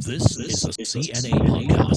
This is a CNA podcast.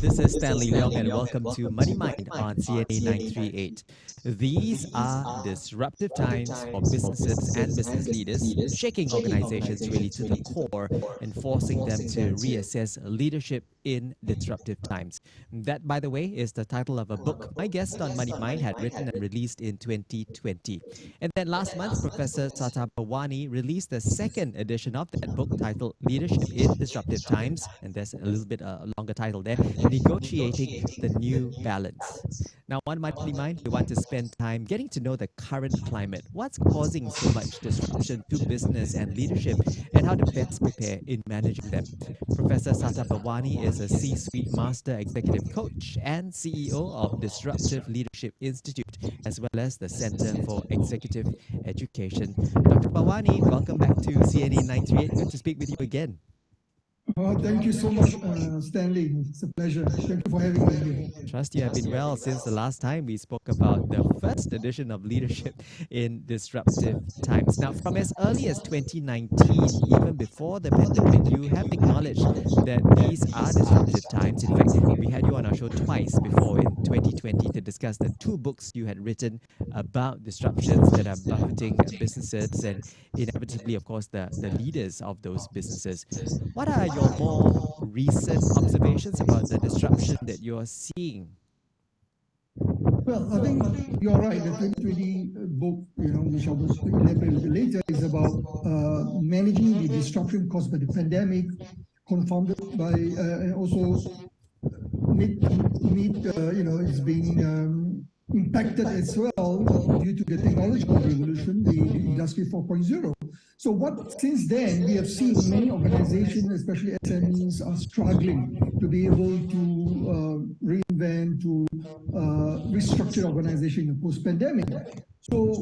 This is Stanley Leong and welcome to Money Mind on CNA 938. These are disruptive times for businesses and business leaders, shaking organizations really to the core and forcing them to reassess leadership in disruptive times. That, by the way, is the title of a book my guest on Money Mind had written and released in 2020. And then last month, Professor 𝒕𝒐𝒊𝒔 released the second edition of that book titled Leadership in Disruptive Times, and there's a little bit longer title there, Negotiating the New Balance. Now, on Money Mind, we want to spend time getting to know the current climate. What's causing so much disruption to business and leadership, and how to best prepare in managing them. Professor 𝒕𝒐𝒊𝒔 is a C-suite master executive coach and CEO of Disruptive Leadership Institute, as well as the Center for Executive Education. Dr. 𝒊𝒔, welcome back to CNA 938. Good to speak with you again. Thank you so much, Stanley. It's a pleasure. Thank you for having me here. Trust you have been well since the last time we spoke about the first edition of Leadership in Disruptive Times. Now, from as early as 2019, even before the pandemic, you have acknowledged that these are disruptive times. In fact, we had you on our show twice before in 2020 to discuss the two books you had written about disruptions that are buffeting businesses and inevitably, of course, the leaders of those businesses. What are your more recent observations about the disruption that you're seeing? Well, I think you're right. The 2020 book, which I will elaborate a little later, is about managing the disruption caused by the pandemic, confounded by, and also it's being impacted as well due to the technological revolution, the Industry 4.0. So since then, we have seen many organizations, especially SMEs, are struggling to be able to reinvent, to restructure organization in post-pandemic. So,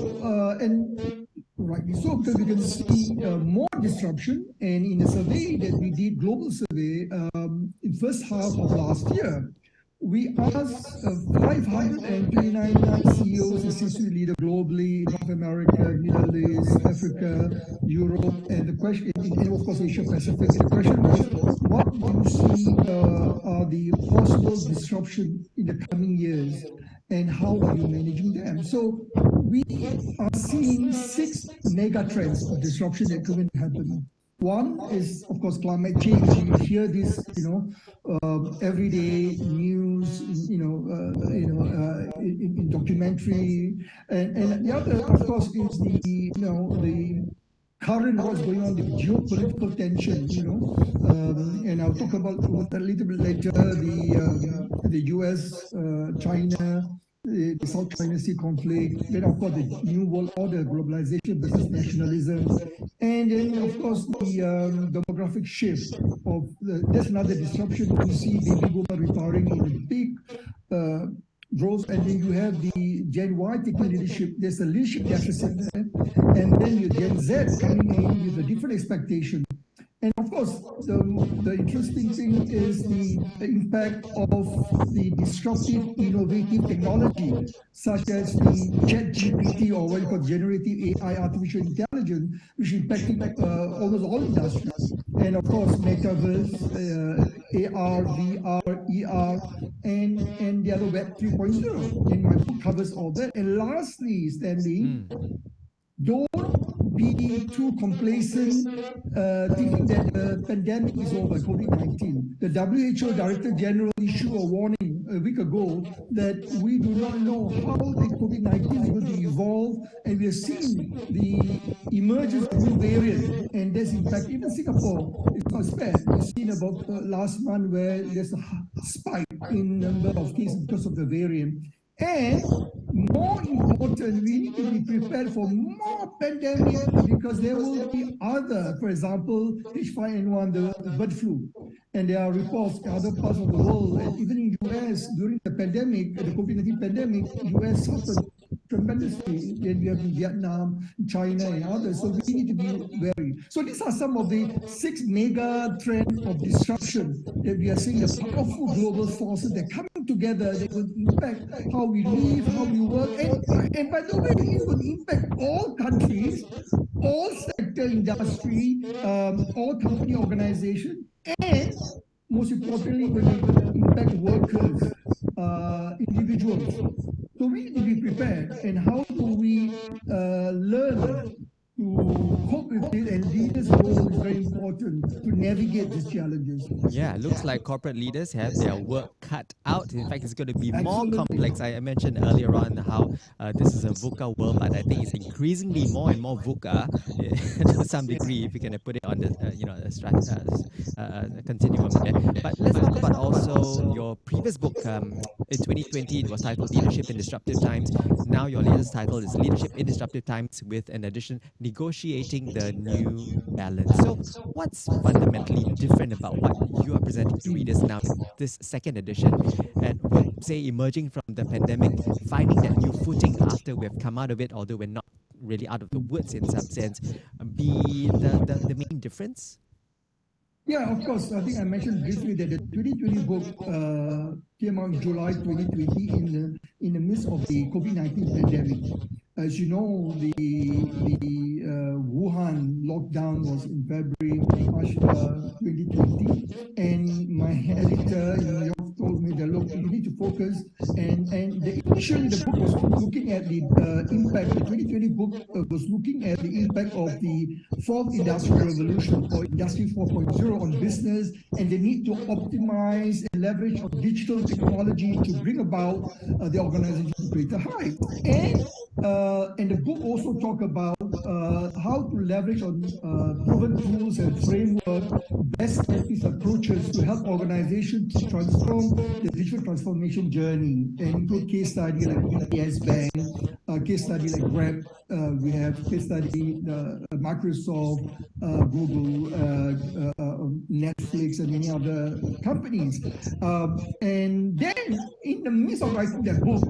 and rightly so, because we can see more disruption. And in a survey that we did, global survey, in first half of last year, we asked 529 CEOs and C-suite leaders globally, North America, Middle East, Africa, Europe, and the question, and of course Asia Pacific. And the question was, what do you see are the possible disruption in the coming years, and how are you managing them? So we are seeing 6 mega trends of disruption that could happen. One is, of course, climate change. You hear this, everyday news, in documentary, and the other, of course, is the current what's going on, the geopolitical tension, and I'll talk about a little bit later, the U.S., China, the South China Sea conflict, then of course the New World Order, globalization, business nationalism, and then of course the demographic shift that's another disruption. You see baby boomer retiring in a big growth, and then you have the Gen Y taking leadership. There's a leadership deficit there, and then your Gen Z coming in with a different expectation. And of course, the interesting thing is the impact of the disruptive, innovative technology, such as the ChatGPT, or what you call generative AI, artificial intelligence, which is impacting almost all industries. And of course, metaverse, AR, VR, ER, and the other Web 3.0. And my book covers all that. And lastly, Stanley, don't be too complacent, thinking that the pandemic is over, COVID-19. The WHO Director General issued a warning a week ago that we do not know how the COVID-19 is going to evolve, and we are seeing the emergence of new variant, and there's in fact even Singapore is not spared. We've seen about last month where there's a spike in number of cases because of the variant. And more important, we need to be prepared for more pandemic, because there will be other, for example, H5N1, the bird flu. And there are reports in other parts of the world, and even in US during the pandemic, the COVID-19 pandemic, US suffered tremendously. Then we have Vietnam, China, and others. So we need to be wary. So these are some of the 6 mega trends of disruption that we are seeing, the powerful global forces that come together that will impact how we live, how we work, and by the way, it will impact all countries, all sectors, sector, industry, or company organization, and most importantly, going to impact workers, individuals. So we need to be prepared. And how do we learn to cope with it? And leaders' role is very important to navigate these challenges. Yeah, looks like corporate leaders have their work cut out. In fact, it's going to be more Absolutely. complex. I mentioned earlier on how this is a VUCA world, but I think it's increasingly more and more VUCA to some degree, if you can put it on the continuum there. But let's talk about also your previous book. In 2020, it was titled Leadership in Disruptive Times. Now your latest title is Leadership in Disruptive Times, with an addition, Negotiating the New Balance. So what's fundamentally different about what you are presenting to readers now in this second edition, and with, say, emerging from the pandemic, finding that new footing after we've come out of it, although we're not really out of the woods in some sense, be the main difference? Yeah, of course. I think I mentioned briefly that the 2020 book came out in July 2020 in the midst of the COVID-19 pandemic. As you know, the Wuhan lockdown was in February, March 2020, and my editor in New York told me that, look, you need to focus. And initially the book was looking at the impact. The 2020 book was looking at the impact of the fourth industrial revolution, or Industry 4.0, on business, and the need to optimize and leverage on digital technology to bring about the organization to greater heights. And the book also talk about how to leverage on proven tools and framework, best practice approaches to help organizations to transform the digital transformation journey, and include case study like BTS Bank, case study like Grab. We have case study Microsoft, Google, Netflix, and many other companies. And then in the midst of writing that book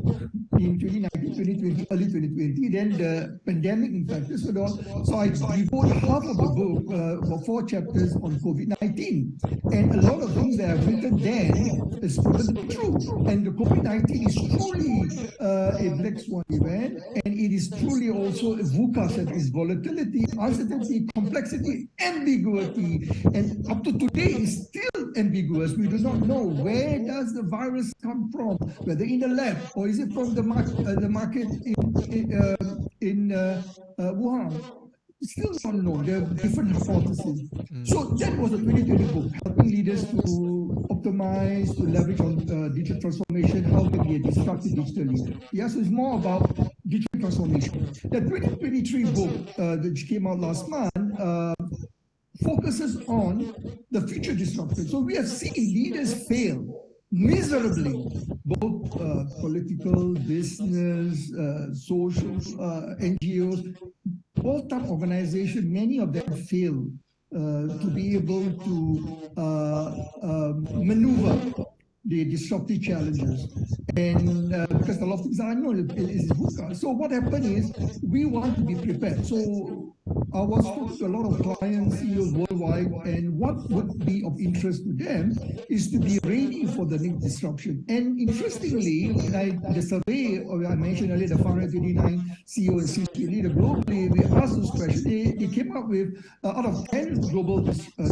in 2019, 2020, early 2020, then the pandemic impacted us. So I devote half of the book, about 4 chapters, on COVID-19. And a lot of things that I've written then is proven to be true. And the COVID-19 is truly a black swan event, and it is truly also a VUCA, that is volatility, uncertainty, complexity, ambiguity. And up to today, it's still ambiguous. We do not know where does the virus come from, whether in the lab or is it from the market in Wuhan. Still not known. There are different hypotheses. So that was the 2020 book, helping leaders to optimize, to leverage on digital transformation, how to be a disruptive digital leader. Yeah, so it's more about digital transformation. The 2023 book, which came out last month, focuses on the future disruption. So we have seen leaders fail miserably, both political, business, social, NGOs, all type of organizations. Many of them fail to be able to maneuver the disruptive challenges. And because a lot of things are unknown, is VUCA. So what happened is we want to be prepared. So I was talking to a lot of clients, CEOs worldwide, and what would be of interest to them is to be ready for the next disruption. And interestingly, the survey I mentioned earlier, the 529 CEO and C-suite leader globally, we asked those questions. They came up with, out of 10 global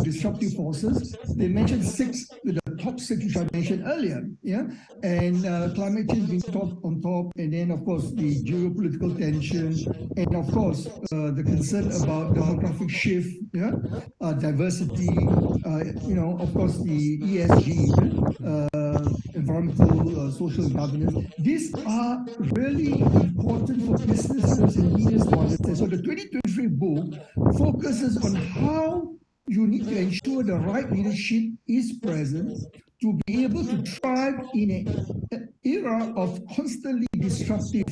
disruptive forces, they mentioned 6, the top 6 which I mentioned earlier. Yeah, and climate change being on top, and then of course the geopolitical tension, and of course the concern about demographic shift, yeah, diversity, of course the ESG, environmental, social governance. These are really important for businesses and leaders to understand. So the 2023 book focuses on how you need to ensure the right leadership is present to be able to thrive in an era of constantly disruptive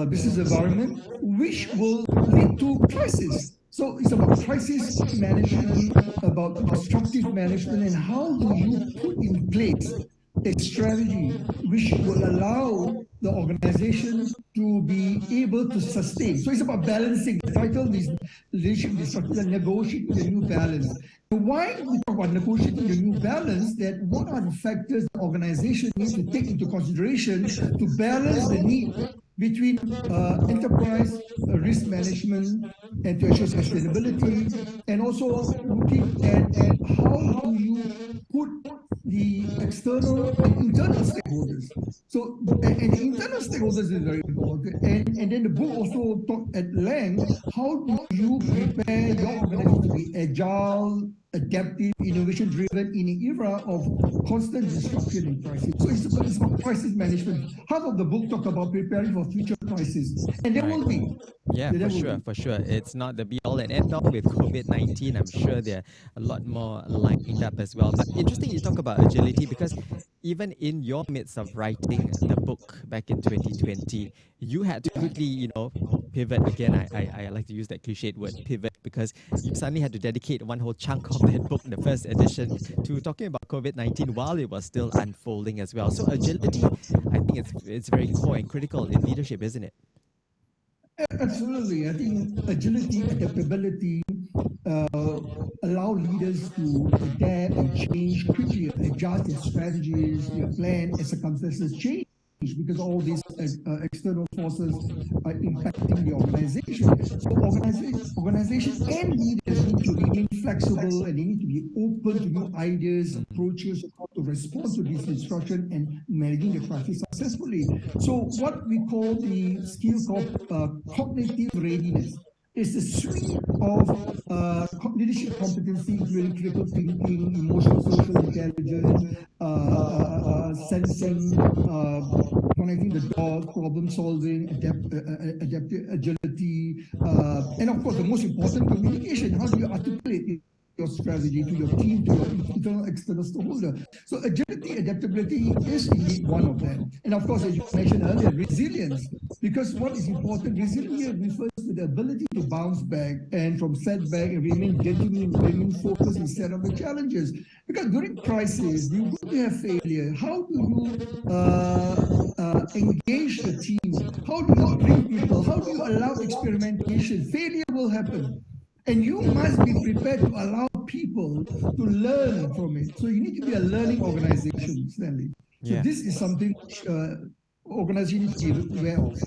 business environment, which will lead to crisis. So it's about crisis management, about disruptive management, and how do you put in place a strategy which will allow the organization to be able to sustain. So it's about balancing. The title is Leadership Disruptive and Negotiating the New Balance. And why we talk about negotiating the new balance, that what are the factors the organization needs to take into consideration to balance the need between enterprise risk management and to ensure sustainability, and also looking at how do you put the external and internal stakeholders. So, and the internal stakeholders is very important. And then the book also talked at length, how do you prepare your organization to be agile, adaptive, innovation driven in an era of constant disruption and crisis. So it's about crisis management. Half of the book talk about preparing for future crisis, and there will be. Yeah, for sure. It's not the be all and end all with COVID-19. I'm sure there are a lot more lined up as well. But interesting you talk about agility, because even in your midst of writing the book back in 2020, you had to quickly, pivot again. I like to use that cliched word, pivot, because you suddenly had to dedicate one whole chunk of that book, the first edition, to talking about COVID-19 while it was still unfolding as well. So agility, I think it's very core and critical in leadership, isn't it? Absolutely. I think agility, adaptability allow leaders to adapt and change quickly, adjust their strategies, their plan as circumstances change, because all these external forces are impacting the organization. So organization and leaders need to remain flexible, and they need to be open to new ideas, approaches, how to respond to this disruption and managing the crisis successfully. So what we call the skill called cognitive readiness is a suite of leadership competency, including critical thinking, emotional, social intelligence, sensing, connecting the dots, problem solving, adaptive agility, and of course the most important, communication. How do you articulate your strategy to your team, to your internal, external stakeholder? So agility, adaptability is indeed one of them. And of course, as you mentioned earlier, resilience, because what is important, resilience refers to the ability to bounce back and from setback and remain determined, remain focused instead of the challenges. Because during crisis, you're going to have failure. How do you engage the team? How do you bring people? How do you allow experimentation? Failure will happen. And you must be prepared to allow people to learn from it. So you need to be a learning organization, Stanley. So this is something which organizations need to be aware of,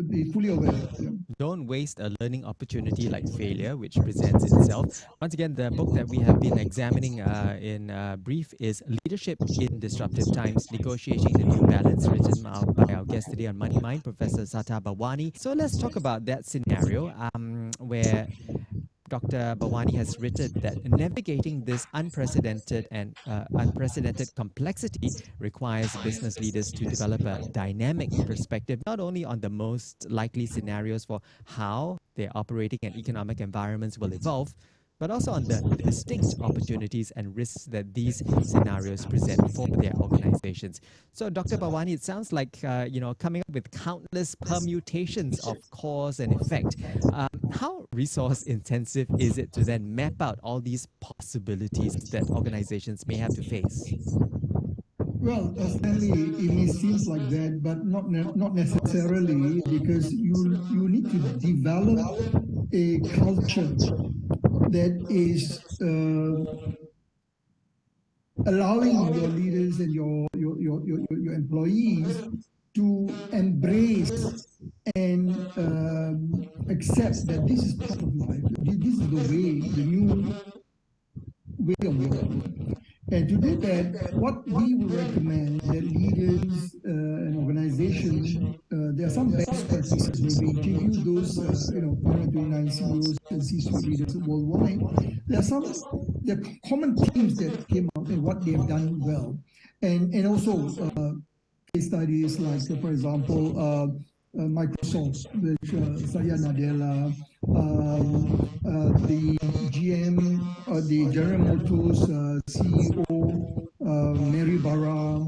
be fully aware of. Yeah. Don't waste a learning opportunity like failure, which presents itself. Once again, the book that we have been examining in brief is Leadership in Disruptive Times, Negotiating the New Balance, written by our guest today on Money Mind, Professor Satha Bhawani. So let's talk about that scenario where Dr. Bhawani has written that navigating this unprecedented complexity requires business leaders to develop a dynamic perspective, not only on the most likely scenarios for how their operating and economic environments will evolve, but also on the distinct opportunities and risks that these scenarios present for their organizations. So, Dr. Bhawani, it sounds like, coming up with countless permutations of cause and effect. How resource intensive is it to then map out all these possibilities that organizations may have to face? Well, Stanley, it may seem like that, but not necessarily, because you need to develop a culture that is allowing your leaders and your employees to embrace and accept that this is part of life. This is the way, the new way of working. And to do that, what we would recommend that leaders and organizations, there are some best practices where we interview those, 129 CEOs and C-suite leaders worldwide. There are common themes that came out and what they have done well. And also case studies like, for example, Microsoft, which Satya Nadella, the GM, the General Motors CEO, Mary Barra,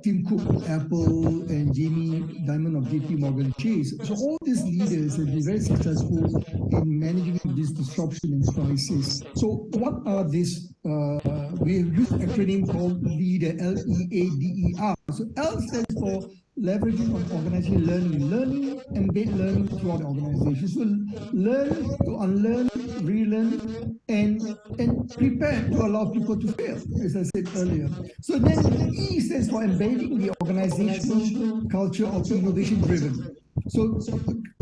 Tim Cook, Apple, and Jamie Dimon of JP Morgan Chase. So all these leaders have been very successful in managing this disruption and crisis. So what are these? We have used an acronym called LEADER, LEADER. So L stands for leveraging on organizational learning, embed learning throughout the organization. So learn to unlearn, relearn, and prepare to allow people to fail, as I said earlier. So then E stands for embedding the organizational culture of innovation driven. So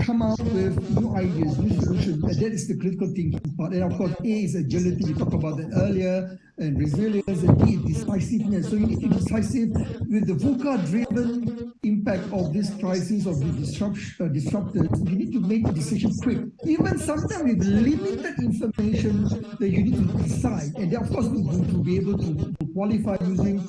come out with new ideas, new solutions, and that is the critical thinking part. And of course, A is agility, we talked about that earlier, and resilience, and D, decisiveness. So you need to be decisive with the VUCA-driven impact of this crisis, of the disruptors. You need to make a decision quick. Even sometimes with limited information that you need to decide. And then, of course, to be able to qualify using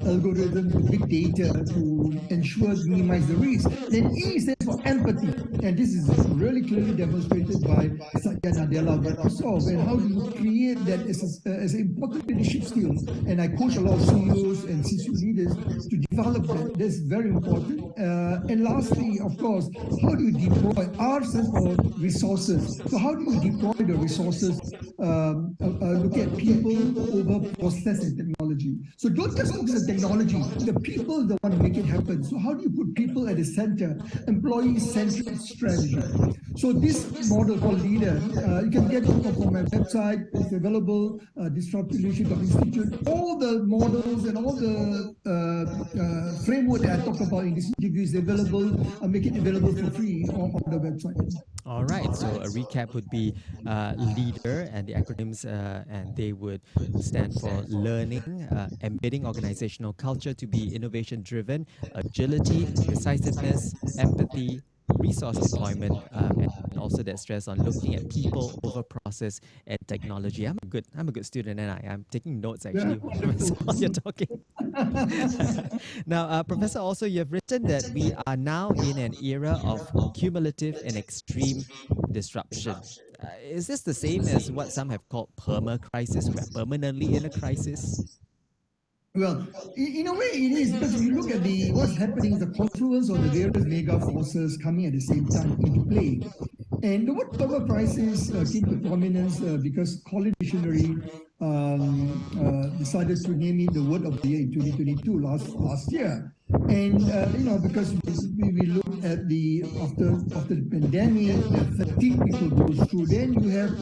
algorithms, big data to ensure minimize the risk. Then E stands for empathy. And this is really clearly demonstrated by Satya Nadella of Microsoft. And how do you create that as an important leadership skill? And I coach a lot of CEOs and C-suite leaders to develop that. That's very important. And lastly, of course, how do you deploy? R stands for resources. So how do you deploy the resources? Look at people over process and technology. So don't just focus on technology. The people that want to make it happen. So how do you put people at the center? Employee-centric strategy. So this model called Leader, you can get it from my website. It's available, disruptive-leadership.institute. All the models and all the framework that I talked about in this interview is available. I'll make it available for free on the website. All right, so a recap would be LEADER and the acronyms, and they would stand for learning, embedding organizational culture to be innovation-driven, agility, decisiveness, empathy, resource deployment, and also that stress on looking at people over process and technology. I'm a good student, and I'm taking notes actually while you're talking. Now, Professor, also you have written that we are now in an era of cumulative and extreme disruption. Is this the same as what some have called perma-crisis? We are permanently in a crisis? Well, in a way it is, because if you look at what's happening, the confluence of the various mega forces coming at the same time into play. And the word perma crisis came to prominence because Collins Dictionary decided to name it the word of the year in 2022, last year. And because we look at after the pandemic, the fatigue people go through, then you have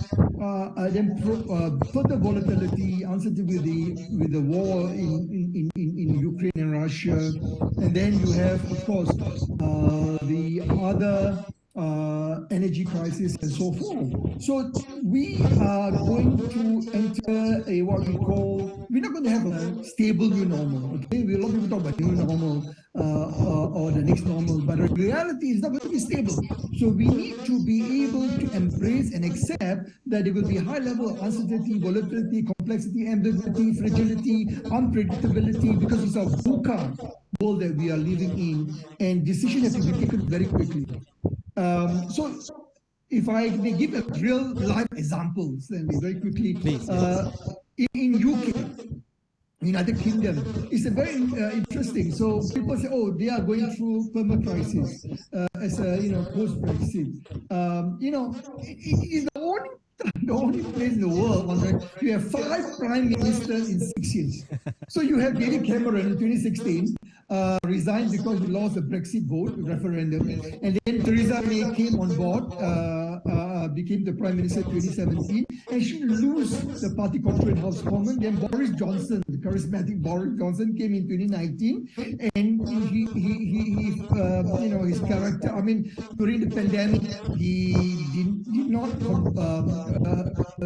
further volatility, uncertainty with the war in Ukraine and Russia, and then you have, of course, the other energy crisis and so forth. So we are going to enter what we call, we're not going to have a stable new normal, okay? A lot of people talk about new normal or the next normal, but the reality is not going to be stable. So we need to be able to embrace and accept that there will be a high level of uncertainty, volatility, complexity, ambiguity, fragility, unpredictability, because it's a VUCA world that we are living in, and decisions have to be taken very quickly. So if I may give a real life examples, then very quickly, please. In UK, United Kingdom, it's a very interesting. So people say, oh, they are going through perma crisis as a post Brexit. It is the only place in the world where you have 5 prime ministers in 6 years. So you have David Cameron in 2016 resigned because he lost the Brexit vote referendum, and then Theresa May came on board, became the prime minister in 2017, and she lose the party control in House of Commons. Then Boris Johnson, the charismatic Boris Johnson, came in 2019, and his character. I mean, during the pandemic, he did not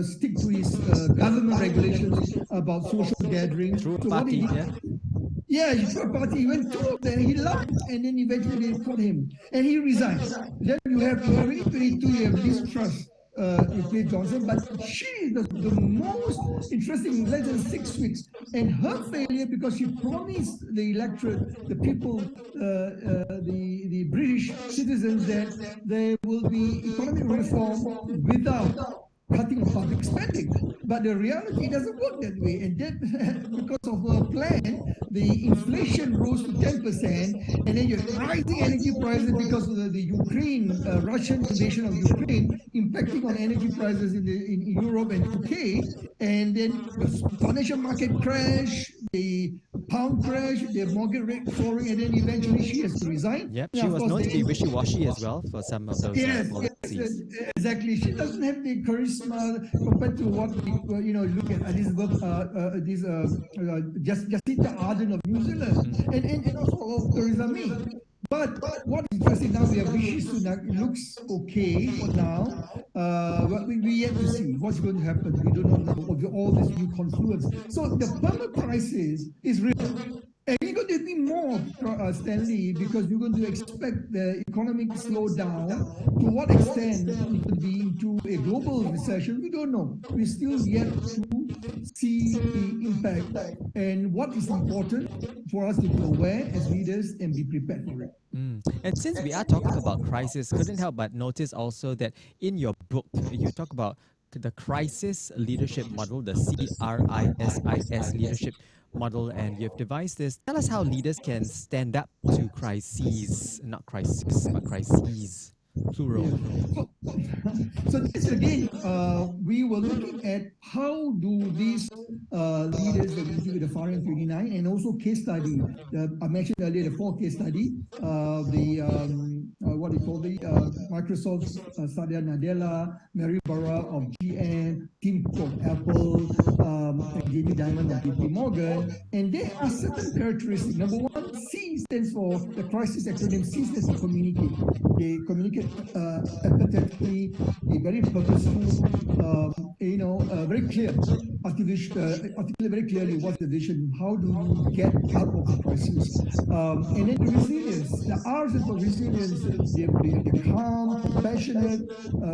stick to his government regulations about social gatherings. Through a party, yeah, he threw a party. He went through, then he left, and then eventually they caught him, and he resigned. Then you have in 2022, you have Liz Truss with Johnson, but she is the most interesting in less than 6 weeks, and her failure because she promised the electorate, the people, the British citizens, that there will be economic reform without cutting of public spending. But the reality doesn't work that way. And that, because of her plan, the inflation rose to 10%, and then you're rising energy prices because of the Ukraine, Russian invasion of Ukraine, impacting on energy prices in Europe and UK. And then the financial market crash, the pound crash, the mortgage rate soaring, and then eventually she has to resign. Yep, she was known to be wishy-washy as well for some of those policies. Yes, exactly. She doesn't have the charisma compared to what we, look at Jacinda Ardern of New Zealand, and also Theresa May. But what is interesting now, we have Rishi Sunak. It looks okay for now. But we yet to see what's going to happen. We do not know of all this new confluence. So the permanent crisis is real. And it's going to be more, Stanley, because you're going to expect the economic slowdown. To what extent it could be into a global recession, we don't know. We're still yet to see the impact. And what is important for us to be aware as leaders and be prepared for it. And since we are talking about crisis, couldn't help but notice also that in your book, you talk about the crisis leadership model, the CRISIS leadership model, and you've devised this. Tell us how leaders can stand up to crises, not crises, but crises, plural. So this again, we were looking at how do these leaders that we do with the 429 and also case study. I mentioned earlier the 4 case study, what do you call the Microsoft's Satya Nadella, Mary Barra of GM, Tim Cook of Apple, and Jamie Dimon of JP Morgan, and there are certain characteristics. Number 1, C stands for the crisis acronym. C stands for communicate. They communicate empathetically, very purposeful, very clear, articulate very clearly what's the vision, how do you get out of the crisis. And then the resilience, the R stands for resilience. They're calm, compassionate,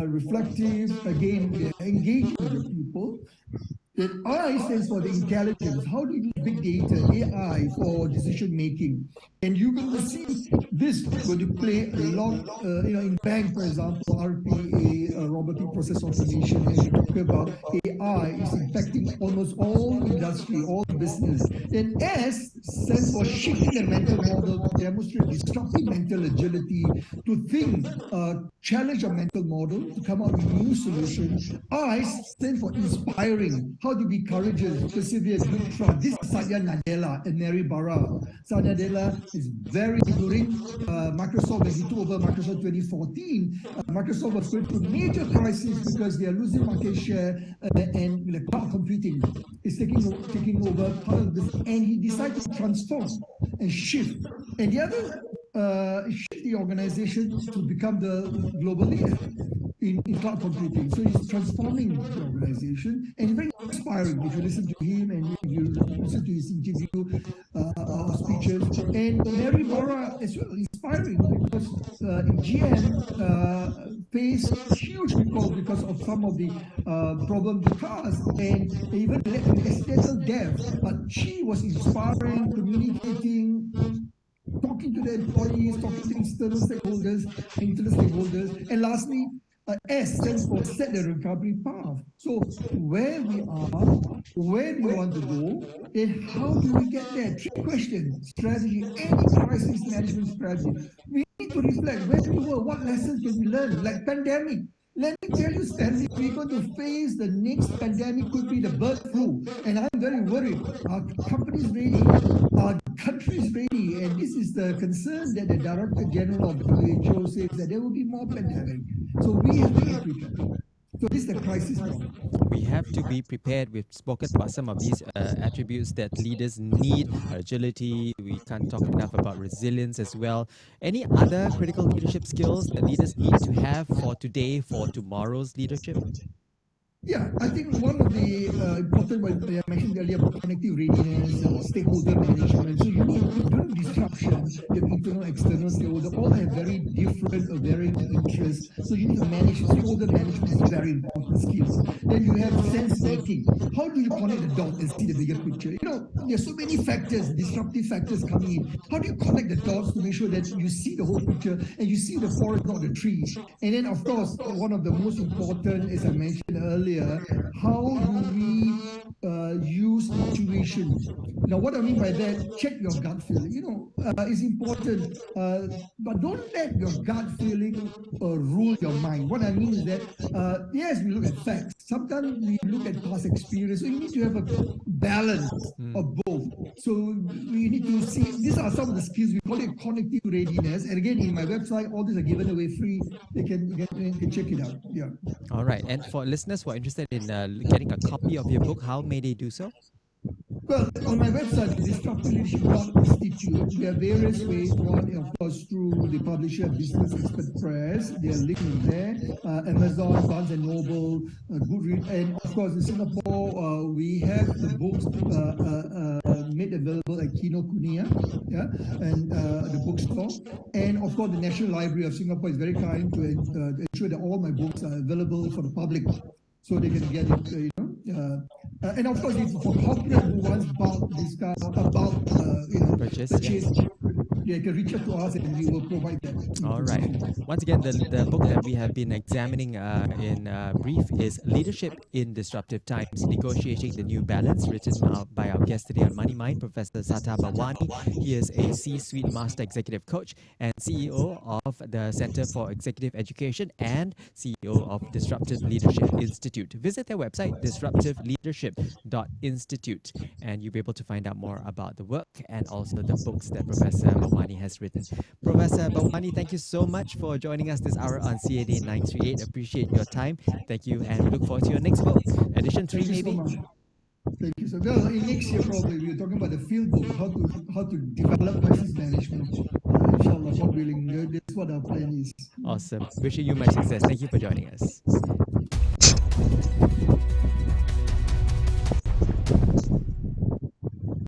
reflective, again, they're engaging with the people. The I stands for the intelligence. How do you use big data, AI, for decision making? And you're going to see this going to play a lot, in bank, for example, RPA, robotic process automation, as you talk about AI is impacting almost all industry, all business. Then S stands for shifting the mental model to demonstrate disruptive mental agility, to think, challenge a mental model, to come up with new solutions. I stand for inspiring, how to be courageous, persevere, good trust. This is Satya Nadella and Mary Barra. Satya Nadella is very during Microsoft, when he took over Microsoft 2014, Microsoft was going through major crisis because they are losing market share and the cloud computing is taking over part of this, and he decided to transform and shift. And the other, shift the organization to become the global leader in cloud computing. So he's transforming the organization, and very inspiring if you listen to him and if you listen to his interview speeches. And Mary Barra as well, inspiring because in GM faced huge recall because of some of the problem with cars, and even led to accidental death. But she was inspiring, communicating, talking to the employees, talking to external stakeholders, and lastly, S stands for set the recovery path. So where we are, where we want to go, and how do we get there? 3 questions: strategy, any crisis management strategy. We need to reflect where we were, what lessons can we learn, like pandemic. Let me tell you, Stanley, we're going to face the next pandemic, could be the bird flu. And I'm very worried. Our company's ready, our country's ready. And this is the concern that the Director General of WHO says, that there will be more pandemic. So we have to be prepared. So this is the crisis moment. We have to be prepared. We've spoken about some of these attributes that leaders need: agility. We can't talk enough about resilience as well. Any other critical leadership skills that leaders need to have for today, for tomorrow's leadership? Yeah, I think one of the important what I mentioned earlier about connective readiness or stakeholder management. So you need to, during disruption, you have internal, external stakeholder, all have very different or varying interests. So you need to manage. Stakeholder management is very important skills. Then you have sense making. How do you connect the dots and see the bigger picture? You know, there's so many factors, disruptive factors coming in. How do you connect the dots to make sure that you see the whole picture and you see the forest, not the trees? And then, of course, one of the most important, as I mentioned earlier, how do we use intuition? Now, what I mean by that, check your gut feeling. You know, it's important, but don't let your gut feeling rule your mind. What I mean is that, yes, we look at facts. Sometimes we look at past experience. So you need to have a balance of both. So we need to see, these are some of the skills, we call it cognitive readiness. And again, in my website, all these are given away free. They can check it out. Yeah. All right. And for listeners who are interested in getting a copy of your book, how may they do so? Well, on my website, disruptiveLeadership.institute, there are various ways. One, of course, through the publisher Business Expert Press. There are links there. Amazon, Barnes and Noble, Goodreads, and of course, in Singapore, we have the books made available at Kinokuniya, yeah, and the bookstore. And of course, the National Library of Singapore is very kind to ensure that all my books are available for the public, so they can get it, and of course, if for corporate who wants bulk discount, Purchase, purchase, you can reach out to us and we will provide that. All right. Once again, the book that we have been examining in brief is Leadership in Disruptive Times, Negotiating the New Balance, written by our guest today on Money Mind, Professor Sata Bawani. He is a C-suite master executive coach and CEO of the Center for Executive Education and CEO of Disruptive Leadership Institute. Visit their website, disruptiveleadership.institute, and you'll be able to find out more about the work and also the books that Professor Bawani has written. Professor Bawani, thank you so much for joining us this hour on CAD 938. Appreciate your time. Thank you, and we look forward to your next book, edition 3 maybe. So much. Thank you. So, well, in next year probably we're talking about the field book, how to develop crisis management. Inshallah, God willing, that's what our plan is. Awesome. Wishing you much success. Thank you for joining us.